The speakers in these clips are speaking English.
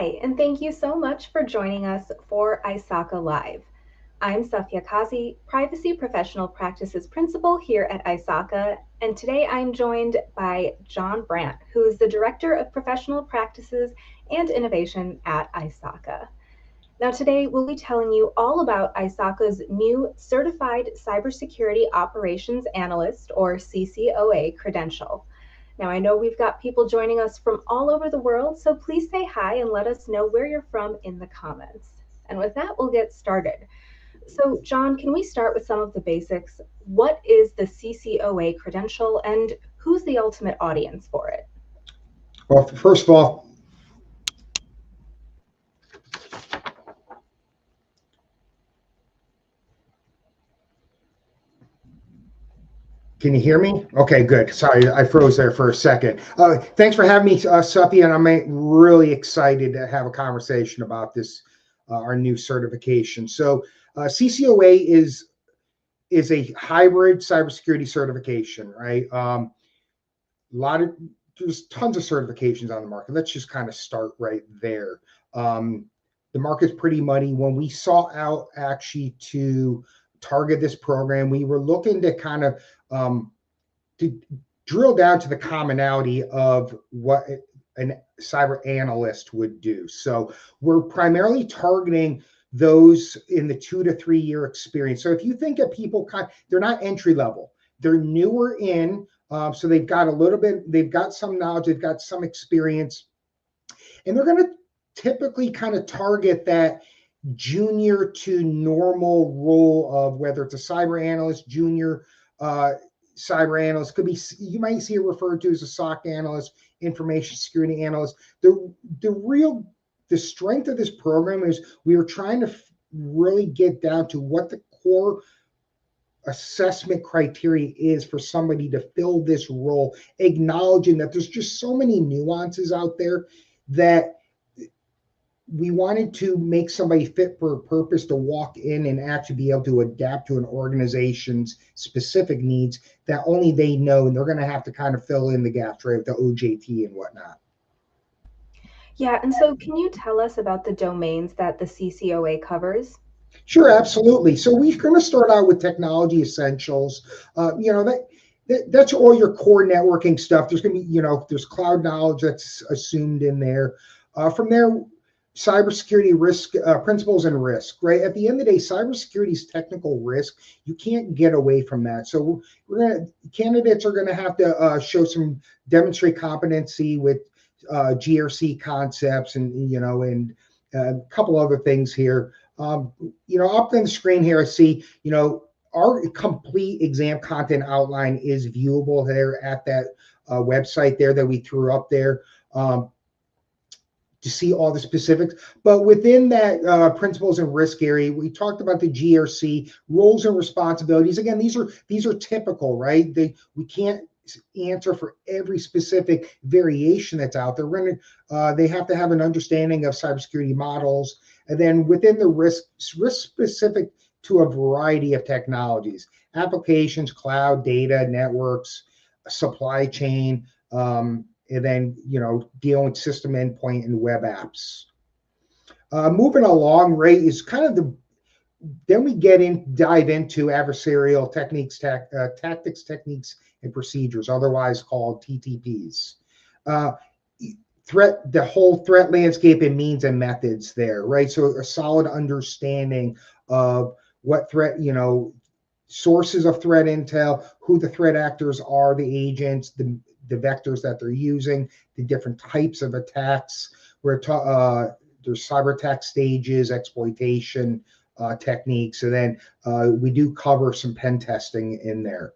Hi, and thank you so much for joining us for ISACA Live. I'm Safia Kazi, Privacy Professional Practices Principal here at ISACA, and today I'm joined by John Brandt, who is the Director of Professional Practices and Innovation at ISACA. Now today we'll be telling you all about ISACA's new Certified Cybersecurity Operations Analyst, or CCOA, credential. Now, I know we've got people joining us from all over the world, so please say hi and let us know where you're from in the comments. And with that, we'll get started. So, John, can we start with some of the basics? What is the CCOA credential and who's the ultimate audience for it? Well, first of all, can you hear me? Okay, good. Sorry, I froze there for a second. Thanks for having me, Safi, and I'm really excited to have a conversation about this, our new certification. So, CCOA is a hybrid cybersecurity certification, right? There's tons of certifications on the market. Let's just kind of start right there. The market's pretty muddy. When we sought out actually to target this program, we were looking to kind of to drill down to the commonality of what a cyber analyst would do. So we're primarily targeting those in the 2 to 3 year experience. So if you think of people, they're not entry level, they're newer in, so they've got a little bit, they've got some knowledge, they've got some experience, and they're going to typically kind of target that junior to normal role of whether it's a cyber analyst, junior cyber analyst, could be, you might see it referred to as a SOC analyst, information security analyst. The strength of this program is we are trying to really get down to what the core assessment criteria is for somebody to fill this role, acknowledging that there's just so many nuances out there that we wanted to make somebody fit for a purpose to walk in and actually be able to adapt to an organization's specific needs that only they know, and they're going to have to kind of fill in the gaps, right, with the OJT and whatnot. Yeah, and so can you tell us about the domains that the CCOA covers? Sure, absolutely. So we're going to start out with technology essentials. That's all your core networking stuff. There's going to be, there's cloud knowledge that's assumed in there. From there, cybersecurity risk principles and risk, right? At the end of the day, cybersecurity is technical risk. You can't get away from that. So candidates are going to have to demonstrate competency with GRC concepts and a couple other things here. Up on the screen here, I see, our complete exam content outline is viewable there at that website there that we threw up there. To see all the specifics, but within that principles and risk area, we talked about the GRC roles and responsibilities. Again, these are typical, right? We can't answer for every specific variation that's out there. They have to have an understanding of cybersecurity models, and then within the risk specific to a variety of technologies, applications, cloud, data, networks, supply chain. And then, dealing with system endpoint and web apps. Moving along, right, is kind of then we dive into adversarial techniques, tactics, techniques, and procedures, otherwise called TTPs. The whole threat landscape and means and methods there, right? So a solid understanding of what threat, sources of threat intel, who the threat actors are, the agents, the vectors that they're using, the different types of attacks. There's cyber attack stages, exploitation techniques, and then we do cover some pen testing in there.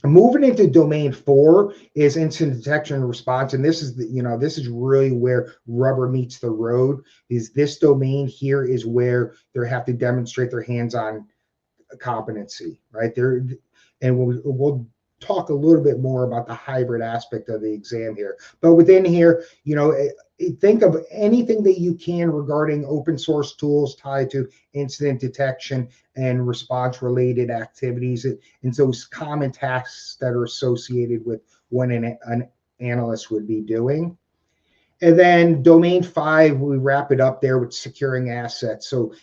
Moving into domain 4 is incident detection and response, and this is really where rubber meets the road. Is this domain here is where they have to demonstrate their hands-on competency, right there, and we'll talk a little bit more about the hybrid aspect of the exam here. But within here, think of anything that you can regarding open source tools tied to incident detection and response related activities, and those common tasks that are associated with what an analyst would be doing. And then domain 5, we wrap it up there with securing assets. So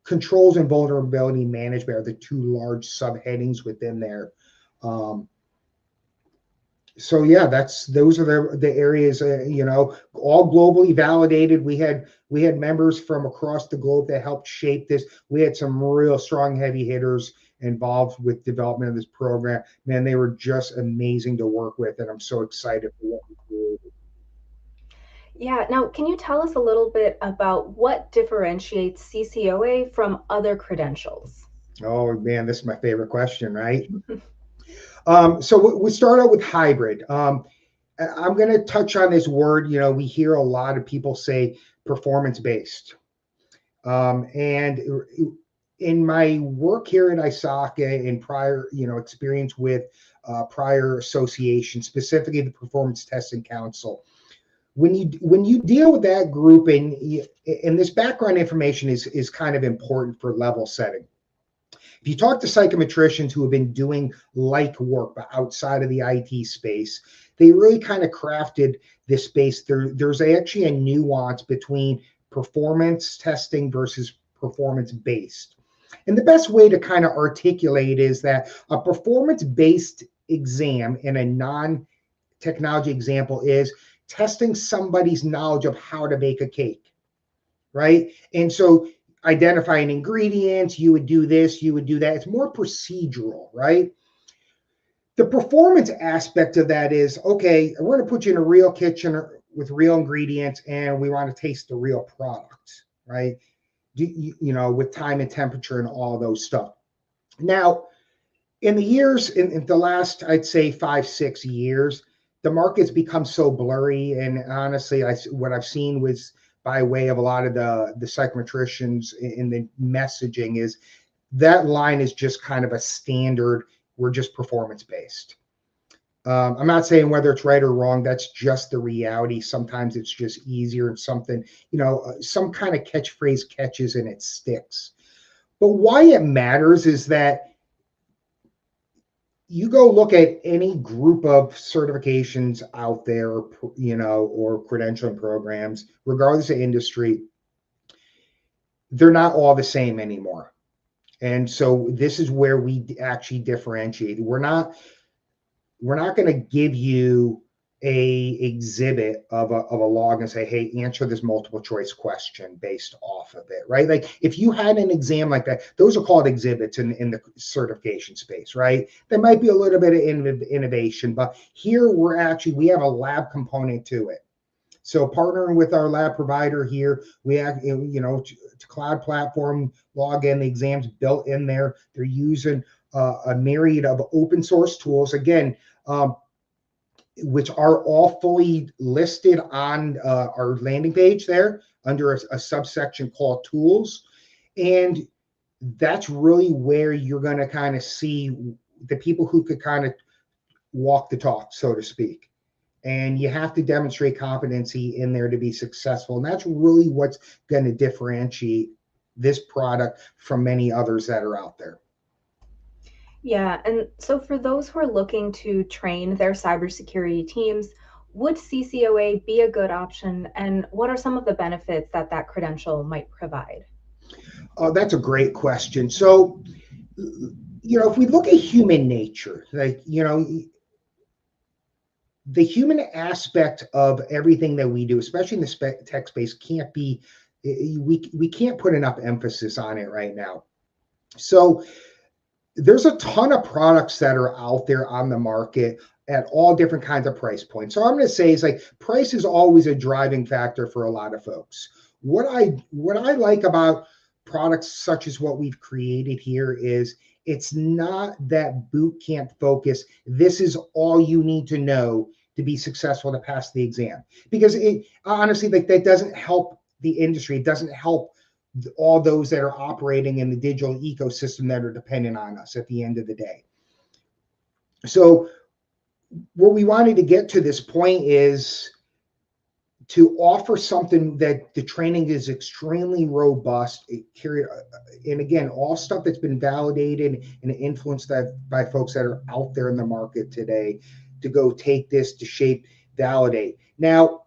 controls and vulnerability management are the two large subheadings within there. So yeah, those are the areas, all globally validated. We had members from across the globe that helped shape this. We had some real strong heavy hitters involved with development of this program. Man, they were just amazing to work with, and I'm so excited for what we created. Yeah, now can you tell us a little bit about what differentiates CCOA from other credentials? Oh man, this is my favorite question, right? So we start out with hybrid. I'm going to touch on this word. We hear a lot of people say performance based. And in my work here at ISACA and prior, experience with prior associations, specifically the Performance Testing Council, when you deal with that group, and this background information is kind of important for level setting. If you talk to psychometricians who have been doing like work but outside of the IT space, they really kind of crafted this space. There's actually a nuance between performance testing versus performance based. And the best way to kind of articulate is that a performance based exam in a non technology example is testing somebody's knowledge of how to bake a cake, right? And so identifying ingredients, you would do this, you would do that. It's more procedural, right? The performance aspect of that is, okay, we're going to put you in a real kitchen with real ingredients and we want to taste the real product, right? With time and temperature and all those stuff. Now, in the last, I'd say 5-6 years, the market's become so blurry. And honestly, what I've seen was by way of a lot of the psychometricians in the messaging is that line is just kind of a standard. We're just performance based. I'm not saying whether it's right or wrong. That's just the reality. Sometimes it's just easier and something, some kind of catchphrase catches and it sticks. But why it matters is that you go look at any group of certifications out there, or credentialing programs, regardless of industry, they're not all the same anymore. And so this is where we actually differentiate. We're not going to give you a exhibit of a log and say, hey, answer this multiple choice question based off of it, right? Like if you had an exam like that, those are called exhibits in the certification space, right? There might be a little bit of innovation, but here we have a lab component to it. So partnering with our lab provider here, we have, cloud platform, log in, the exams built in there. They're using a myriad of open source tools, again, which are all fully listed on our landing page there under a subsection called tools. And that's really where you're going to kind of see the people who could kind of walk the talk, so to speak. And you have to demonstrate competency in there to be successful. And that's really what's going to differentiate this product from many others that are out there. Yeah, and so for those who are looking to train their cybersecurity teams, would CCOA be a good option? And what are some of the benefits that that credential might provide? That's a great question. So, if we look at human nature, like, the human aspect of everything that we do, especially in the tech space, we can't put enough emphasis on it right now. So there's a ton of products that are out there on the market at all different kinds of price points. So I'm going to say is like price is always a driving factor for a lot of folks. What I like about products such as what we've created here is it's not that boot camp focus. This is all you need to know to be successful to pass the exam. Because it honestly, like that doesn't help the industry. It doesn't help all those that are operating in the digital ecosystem that are dependent on us at the end of the day. So what we wanted to get to this point is to offer something that the training is extremely robust, and again, all stuff that's been validated and influenced by folks that are out there in the market today to go take this to shape, validate. Now,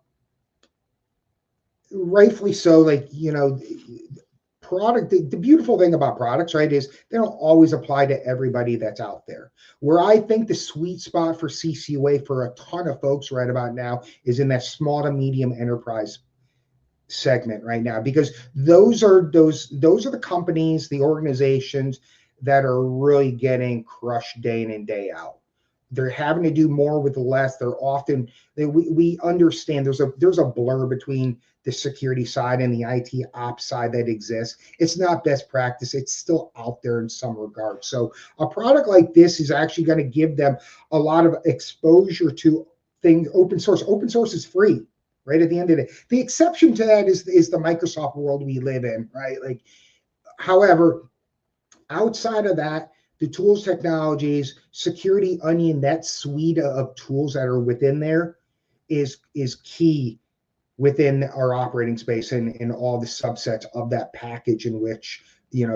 rightfully so. Like, product, the beautiful thing about products, right, is they don't always apply to everybody that's out there. Where I think the sweet spot for CCOA for a ton of folks right about now is in that small to medium enterprise segment right now, because those are the companies, the organizations that are really getting crushed day in and day out. They're having to do more with less. They're often we understand there's a blur between the security side and the IT ops side that exists. It's not best practice. It's still out there in some regard. So a product like this is actually going to give them a lot of exposure to things. Open source. Open source is free, right? At the end of the day, the exception to that is the Microsoft world we live in, right? Like, however, outside of that, the tools, technologies, security onion, that suite of tools that are within there is key within our operating space and all the subsets of that package in which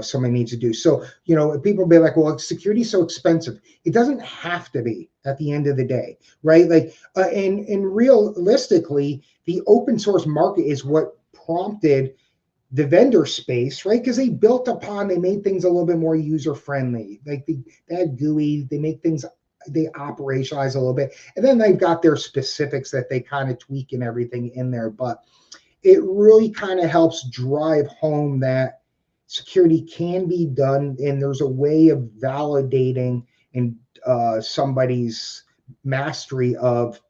somebody needs to do. So people be like, well, security's so expensive. It doesn't have to be at the end of the day, right? Like, and realistically, the open source market is what prompted the vendor space, right? Because they made things a little bit more user friendly. Like they had GUI, they make things, they operationalize a little bit, and then they've got their specifics that they kind of tweak and everything in there. But it really kind of helps drive home that security can be done, and there's a way of validating and somebody's mastery of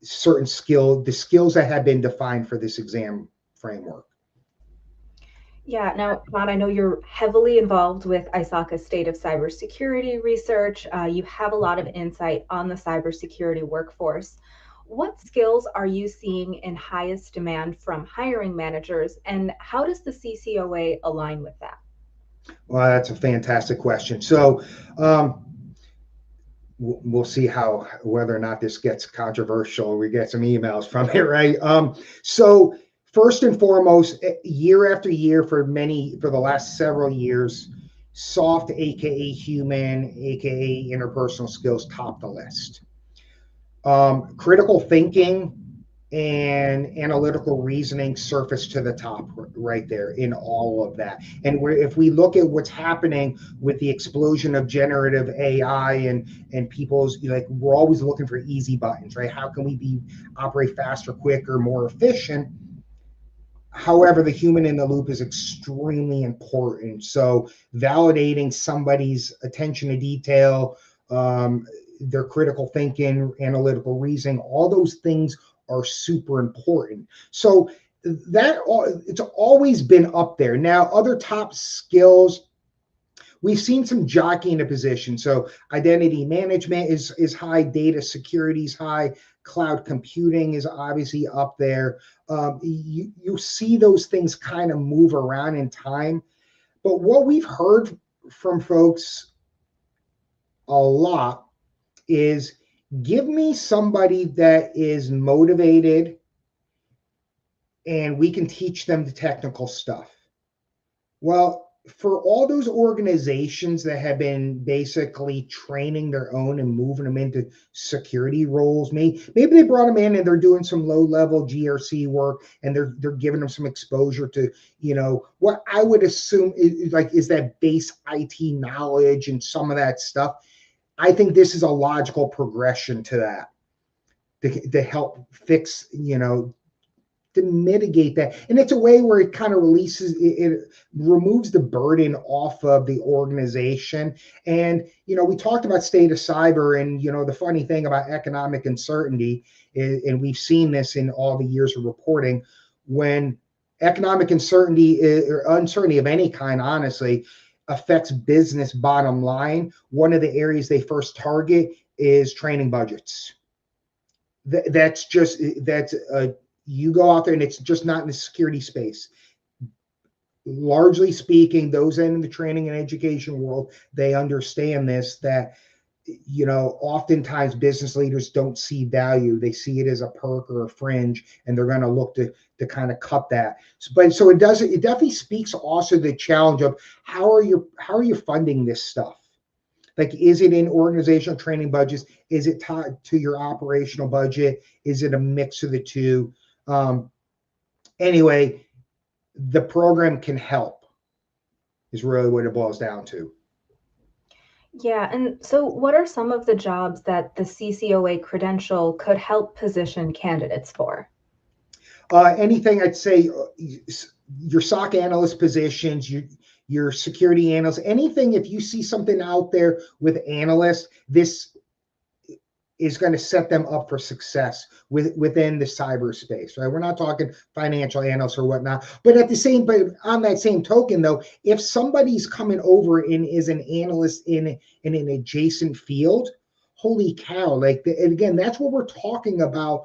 certain the skills that have been defined for this exam framework. Yeah, now, John, I know you're heavily involved with ISACA's State of Cybersecurity research. You have a lot of insight on the cybersecurity workforce. What skills are you seeing in highest demand from hiring managers, and how does the CCOA align with that? Well, that's a fantastic question. So, we'll see whether or not this gets controversial. We get some emails from it, right? So first and foremost, year after year for the last several years, soft, aka human, aka interpersonal skills, top the list. Critical thinking and analytical reasoning surface to the top right there in all of that. And if we look at what's happening with the explosion of generative AI and people's, like, we're always looking for easy buttons, right? How can we operate faster, quicker, more efficient? However, the human in the loop is extremely important. So validating somebody's attention to detail, their critical thinking, analytical reasoning, all those things are super important. So it's always been up there. Now, other top skills, we've seen some jockeying a position. So identity management is high, data security is high, cloud computing is obviously up there. You see those things kind of move around in time. But what we've heard from folks a lot is, give me somebody that is motivated and we can teach them the technical stuff. Well, for all those organizations that have been basically training their own and moving them into security roles, maybe they brought them in and they're doing some low-level GRC work and they're giving them some exposure to, what I would assume is that base IT knowledge and some of that stuff. I think this is a logical progression to that, to help fix, to mitigate that. And it's a way where it kind of it removes the burden off of the organization. And, we talked about state of cyber, and, the funny thing about economic uncertainty is, and we've seen this in all the years of reporting, when economic uncertainty or uncertainty of any kind, honestly, affects business bottom line, one of the areas they first target is training budgets. You go out there and it's just not in the security space. Largely speaking, those in the training and education world, they understand this, that, oftentimes business leaders don't see value. They see it as a perk or a fringe, and they're going to look to kind of cut that. So it definitely speaks also to the challenge of how are you funding this stuff? Like, is it in organizational training budgets? Is it tied to your operational budget? Is it a mix of the two? Anyway, the program can help is really what it boils down to. Yeah, and so what are some of the jobs that the CCOA credential could help position candidates for? Anything I'd say, your SOC analyst positions, your security analyst, anything. If you see something out there with analysts, this is going to set them up for success within the cyberspace, right? We're not talking financial analysts or whatnot, but but on that same token, though, if somebody's coming over and is an analyst in an adjacent field, holy cow! Like, and again, that's what we're talking about,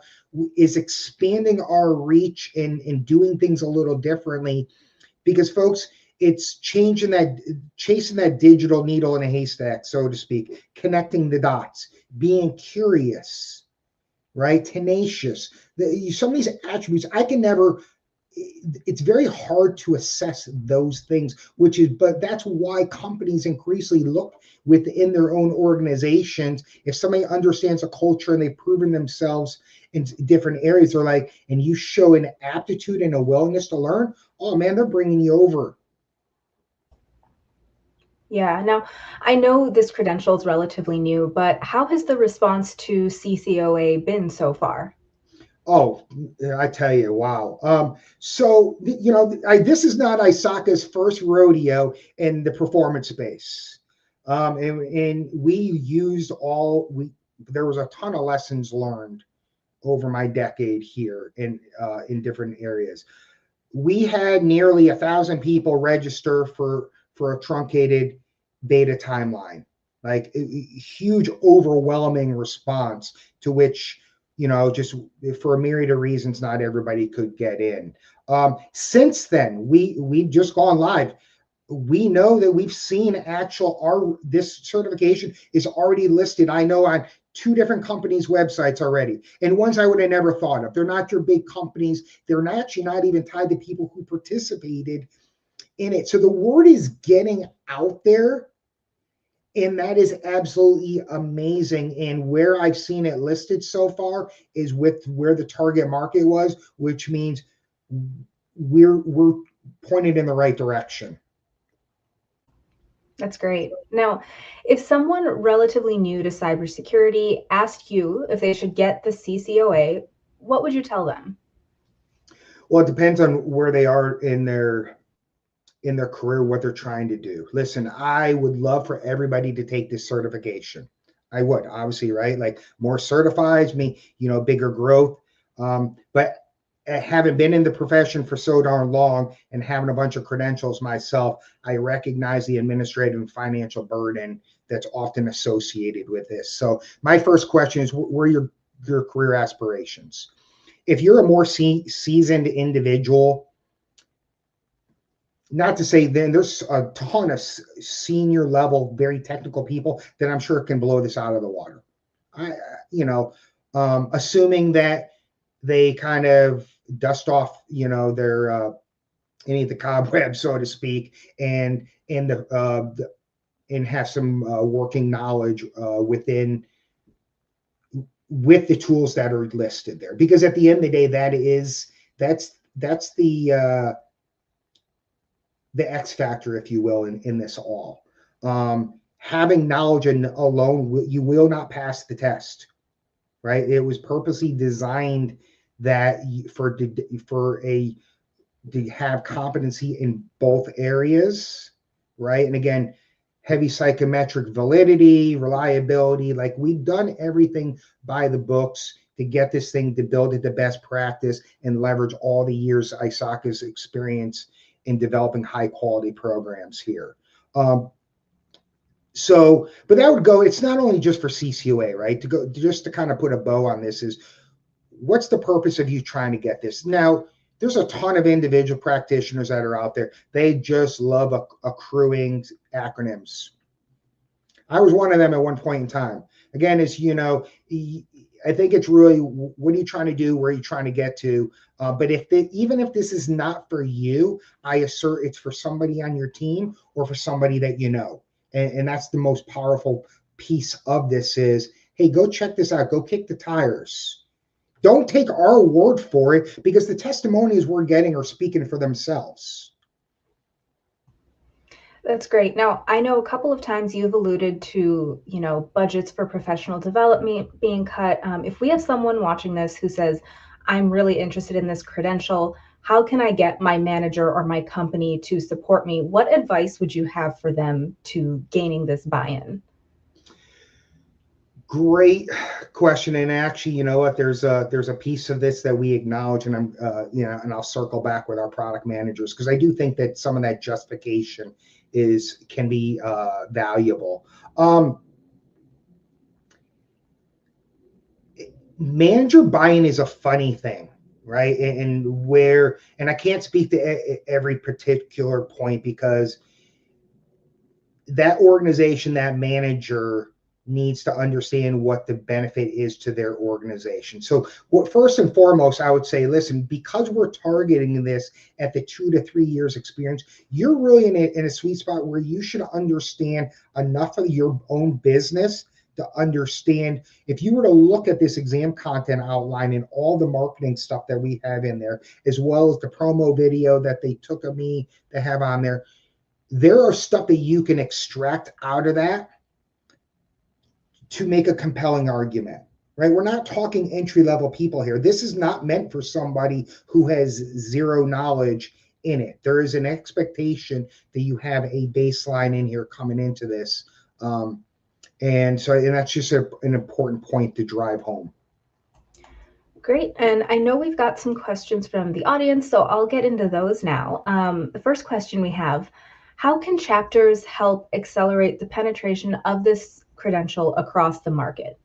is expanding our reach and doing things a little differently, because folks, it's chasing that digital needle in a haystack, so to speak, connecting the dots, being curious, right? Tenacious. Some of these attributes, it's very hard to assess those things, but that's why companies increasingly look within their own organizations. If somebody understands a culture and they've proven themselves in different areas, they're like, and you show an aptitude and a willingness to learn, oh man, they're bringing you over. Yeah, now I know this credential is relatively new, but how has the response to CCOA been so far? Oh, I tell you, wow. So, this is not ISACA's first rodeo in the performance space. And there was a ton of lessons learned over my decade here in different areas. We had nearly 1,000 people register for a truncated beta timeline, like a huge, overwhelming response, to which, just for a myriad of reasons, not everybody could get in. Since then, we've just gone live. We know that we've seen this certification is already listed, I know, on 2 different companies' websites already, and ones I would have never thought of. They're not your big companies. They're actually not even tied to people who participated in it. So the word is getting out there, and that is absolutely amazing. And where I've seen it listed so far is with where the target market was, which means we're pointed in the right direction. That's great. Now, if someone relatively new to cybersecurity asked you if they should get the CCOA, what would you tell them? Well, it depends on where they are in their career, what they're trying to do. Listen, I would love for everybody to take this certification. I would, obviously, right? Like, more certifies me, bigger growth. But having been in the profession for so darn long and having a bunch of credentials myself, I recognize the administrative and financial burden that's often associated with this. So my first question is, where are your career aspirations? If you're a more seasoned individual, not to say, then there's a ton of senior level, very technical people that I'm sure can blow this out of the water. Assuming that they kind of dust off, their any of the cobwebs, so to speak, and have some working knowledge with the tools that are listed there. Because at the end of the day, that's the X factor, if you will, in this all. Having knowledge alone, you will not pass the test, right? It was purposely designed that to have competency in both areas, right? And again, heavy psychometric validity, reliability, like, we've done everything by the books to get this thing to build it the best practice and leverage all the years ISACA's experience in developing high quality programs here. But that would go, it's not only just for CCOA, right? Just to kind of put a bow on this, is what's the purpose of you trying to get this? Now, there's a ton of individual practitioners that are out there. They just love accruing acronyms. I was one of them at one point in time. Again, I think it's really, what are you trying to do? Where are you trying to get to? But even if this is not for you, I assert it's for somebody on your team or for somebody that you know. And that's the most powerful piece of this is, hey, go check this out. Go kick the tires. Don't take our word for it, because the testimonies we're getting are speaking for themselves. That's great. Now, I know a couple of times you've alluded to, budgets for professional development being cut. If we have someone watching this who says, I'm really interested in this credential, how can I get my manager or my company to support me? What advice would you have for them to gaining this buy-in? Great question. And actually, you know what, there's a piece of this that we acknowledge, and and I'll circle back with our product managers, because I do think that some of that justification can be valuable. Manager buy-in is a funny thing, right? And I can't speak to every particular point, because that organization, that manager needs to understand what the benefit is to their organization. So first and foremost, I would say, listen, because we're targeting this at the 2 to 3 years experience, you're really in a sweet spot where you should understand enough of your own business to understand. If you were to look at this exam content outline and all the marketing stuff that we have in there, as well as the promo video that they took of me to have on there are stuff that you can extract out of that to make a compelling argument, right? We're not talking entry-level people here. This is not meant for somebody who has zero knowledge in it. There is an expectation that you have a baseline in here coming into this. And that's just an important point to drive home. Great. And I know we've got some questions from the audience, so I'll get into those now. The first question we have, how can chapters help accelerate the penetration of this credential across the market?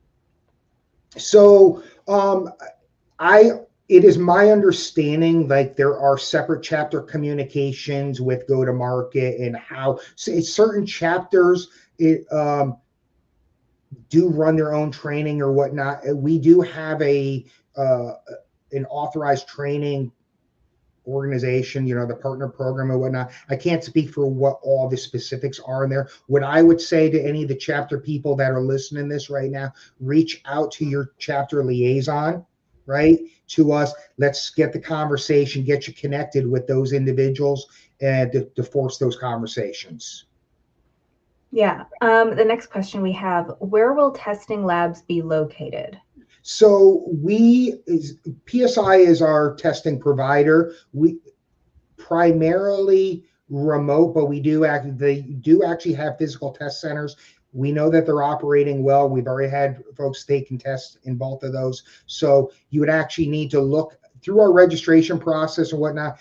So it is my understanding, like, there are separate chapter communications with go-to-market, and how certain chapters do run their own training or whatnot. We do have an authorized training organization, the partner program or whatnot. I can't speak for what all the specifics are in there. What I would say to any of the chapter people that are listening to this right now, reach out to your chapter liaison, right, to us. Let's get the conversation, get you connected with those individuals, and to force those conversations. Yeah. The next question we have, where will testing labs be located? So PSI is our testing provider. We primarily remote, but they do actually have physical test centers. We know that they're operating well. We've already had folks take and test in both of those. So you would actually need to look through our registration process and whatnot.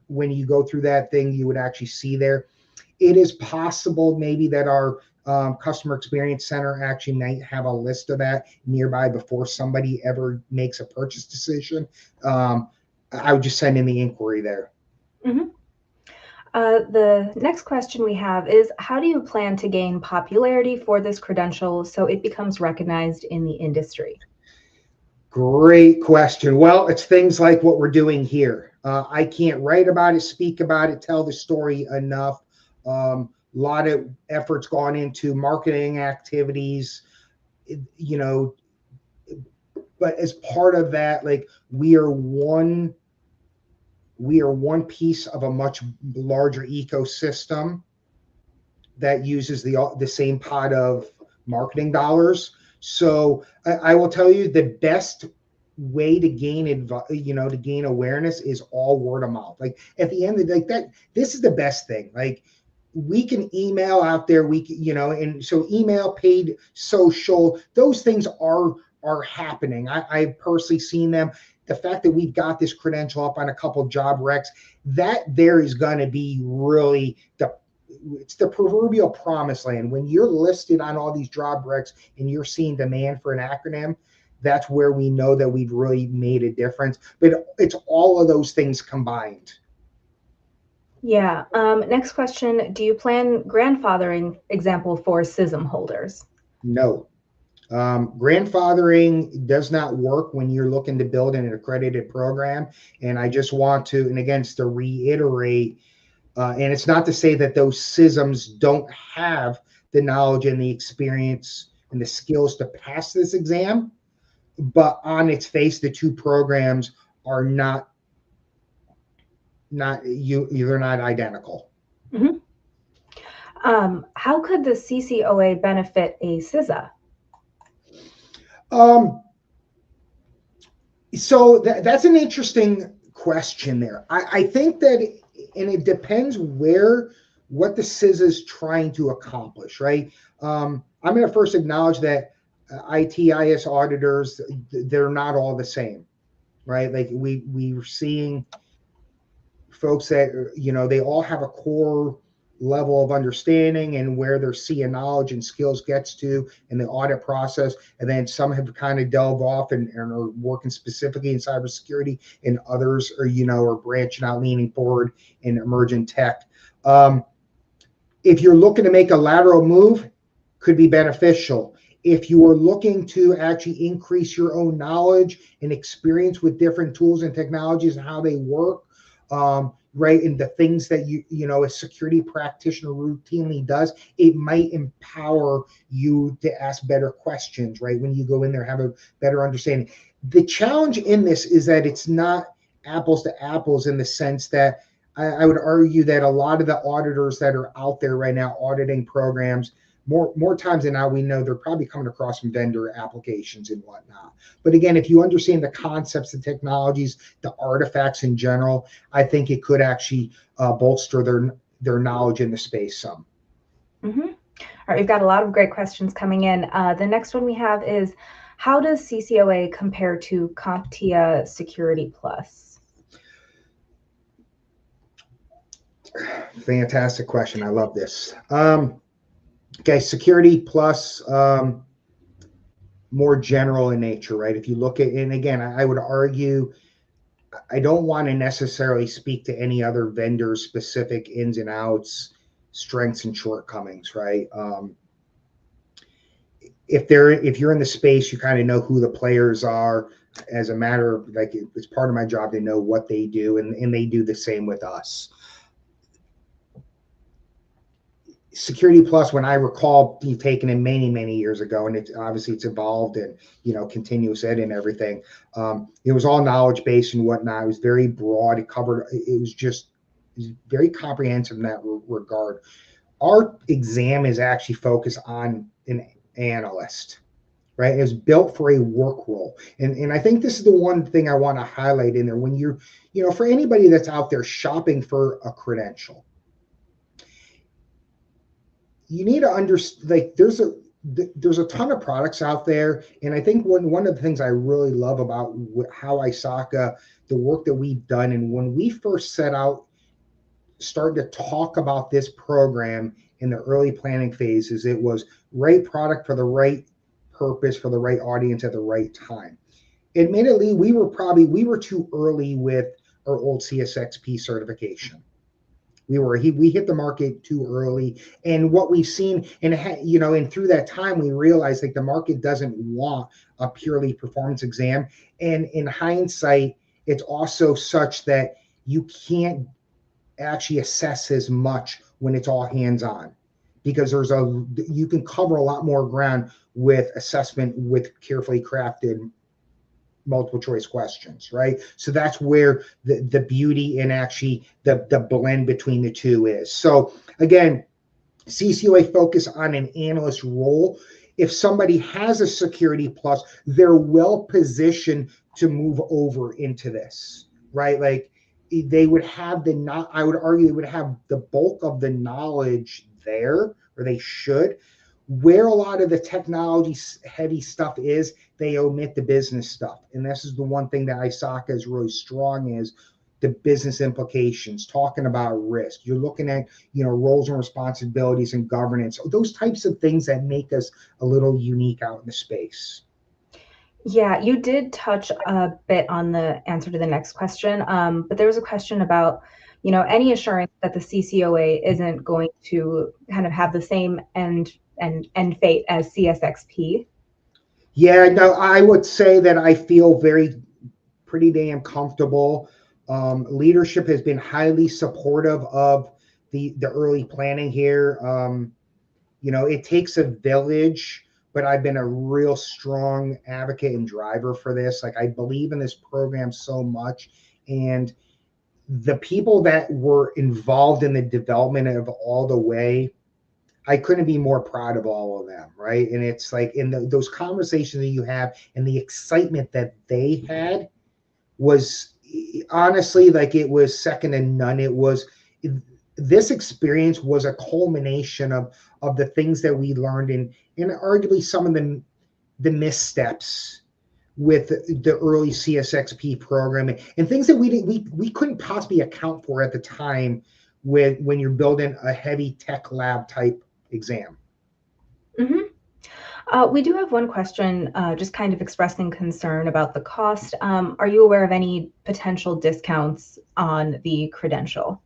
When you go through that thing, you would actually see there. It is possible maybe that our customer experience center actually might have a list of that nearby before somebody ever makes a purchase decision. I would just send in the inquiry there. Mm-hmm. The next question we have is, how do you plan to gain popularity for this credential so it becomes recognized in the industry? Great question. Well, it's things like what we're doing here. I can't write about it, speak about it, tell the story enough. A lot of efforts gone into marketing activities, but as part of that, like, we are one piece of a much larger ecosystem that uses the same pot of marketing dollars. So I will tell you, the best way to gain to gain awareness is all word of mouth. Like, at the end of the day, this is the best thing. Like, we can email out there, and so email, paid social, those things are happening. I've personally seen them. The fact that we've got this credential up on a couple of job recs, that there is going to be really it's the proverbial promised land. When you're listed on all these job recs and you're seeing demand for an acronym, that's where we know that we've really made a difference. But it's all of those things combined. Yeah. Next question, do you plan grandfathering example for CISM holders? No. Grandfathering does not work when you're looking to build an accredited program. And I just want to, and again, to reiterate, and it's not to say that those CISMs don't have the knowledge and the experience and the skills to pass this exam. but on its face, the two programs are they're not identical. Mm-hmm. How could the CCOA benefit a CISA? So that's an interesting question there. I think that, and it depends what the CISA is trying to accomplish, right? I'm going to first acknowledge that ITIS auditors, they're not all the same, right? Like we're seeing folks that, they all have a core level of understanding and where their sea knowledge and skills gets to in the audit process. And then some have kind of delved off and are working specifically in cybersecurity, and others are branching out, leaning forward in emerging tech. If you're looking to make a lateral move, could be beneficial. If you are looking to actually increase your own knowledge and experience with different tools and technologies and how they work, right, and the things that a security practitioner routinely does, it might empower you to ask better questions, right? When you go in there, have a better understanding. The challenge in this is that it's not apples to apples, in the sense that I would argue that a lot of the auditors that are out there right now auditing programs, more times than not, we know they're probably coming across some vendor applications and whatnot. But again, if you understand the concepts, the technologies, the artifacts in general, I think it could actually bolster their knowledge in the space some. Mm-hmm. All right, we've got a lot of great questions coming in. The next one we have is, how does CCOA compare to CompTIA Security Plus? Fantastic question. I love this. Okay, Security Plus, more general in nature, right? If you look at, and again, I would argue, I don't want to necessarily speak to any other vendor's specific ins and outs, strengths and shortcomings, right? If you're in the space, you kind of know who the players are. As a matter of, like, it's part of my job to know what they do, and they do the same with us. Security Plus, when I recall you taking it many years ago, and it's evolved and continuous ed and everything. It was all knowledge based and whatnot. It was very broad. It covered. It was very comprehensive in that regard. Our exam is actually focused on an analyst, right? It was built for a work role, and I think this is the one thing I want to highlight in there. When you're, for anybody that's out there shopping for a credential, you need to understand, like, there's a ton of products out there. And I think one of the things I really love about how ISACA, the work that we've done, and when we first set out, started to talk about this program in the early planning phases, it was right product for the right purpose, for the right audience at the right time. Admittedly, we were too early with our old CSXP certification. We hit the market too early, and what we've seen, and through that time, we realized, like, the market doesn't want a purely performance exam, and in hindsight, it's also such that you can't actually assess as much when it's all hands-on, because you can cover a lot more ground with assessment with carefully crafted multiple choice questions, right? So that's where the beauty and actually the blend between the two is. So again, CCOA focus on an analyst role. If somebody has a Security Plus, they're well positioned to move over into this, right? Like, they would have I would argue they would have the bulk of the knowledge there, or they should. Where a lot of the technology heavy stuff is, they omit the business stuff. And this is the one thing that ISACA is really strong, is the business implications, talking about risk. You're looking at, roles and responsibilities and governance, those types of things that make us a little unique out in the space. Yeah, you did touch a bit on the answer to the next question, but there was a question about, any assurance that the CCOA isn't going to kind of have the same end fate as CSXP. Yeah, no, I would say that I feel pretty damn comfortable. Leadership has been highly supportive of the early planning here. It takes a village, but I've been a real strong advocate and driver for this. Like, I believe in this program so much, and the people that were involved in the development of all the way, I couldn't be more proud of all of them, right? And it's like in those conversations that you have and the excitement that they had was honestly, like, it was second to none. This experience was a culmination of the things that we learned, and arguably some of the missteps with the early CSXP program, and things that we couldn't possibly account for at the time when you're building a heavy tech lab type exam. We do have one question, just kind of expressing concern about the cost. Are you aware of any potential discounts on the Credential?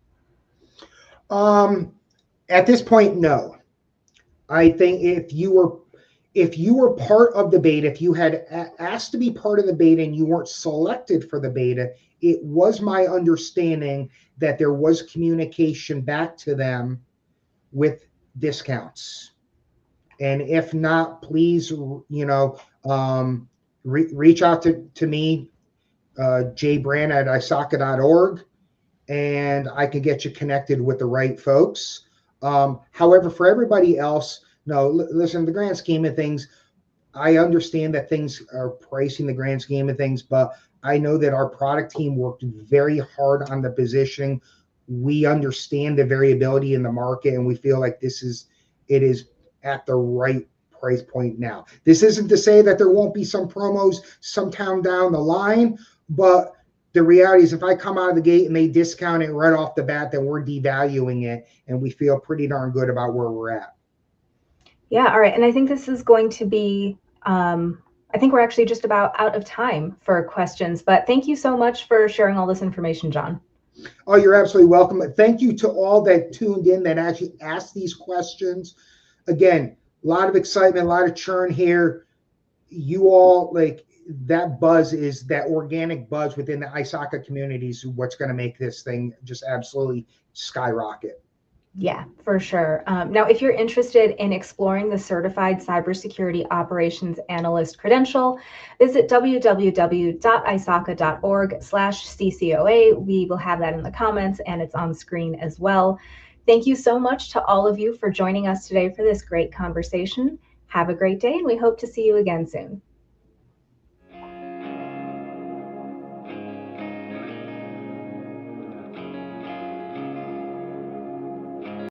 At this point, no. I think if you were part of the beta, if you had asked to be part of the beta and you weren't selected for the beta, it was my understanding that there was communication back to them with discounts. And if not, please, reach out to me, jbrand at ISACA.org, and I can get you connected with the right folks. However, for everybody else, no, listen, the grand scheme of things, I understand that things are pricing the grand scheme of things, but I know that our product team worked very hard on the positioning. We understand the variability in the market, and we feel like it is at the right price point now. This isn't to say that there won't be some promos sometime down the line, but the reality is if I come out of the gate and they discount it right off the bat, then we're devaluing it, and we feel pretty darn good about where we're at. Yeah, all right. And I think this is going to be, I think we're actually just about out of time for questions, but thank you so much for sharing all this information, John. Oh, you're absolutely welcome. Thank you to all that tuned in that actually asked these questions. Again, a lot of excitement, a lot of churn here. You all, like, that buzz is that organic buzz within the ISACA communities, what's going to make this thing just absolutely skyrocket. Yeah, for sure. Now, if you're interested in exploring the Certified Cybersecurity Operations Analyst credential, visit www.isaca.org/CCOA. We will have that in the comments, and it's on screen as well. Thank you so much to all of you for joining us today for this great conversation. Have a great day, and we hope to see you again soon.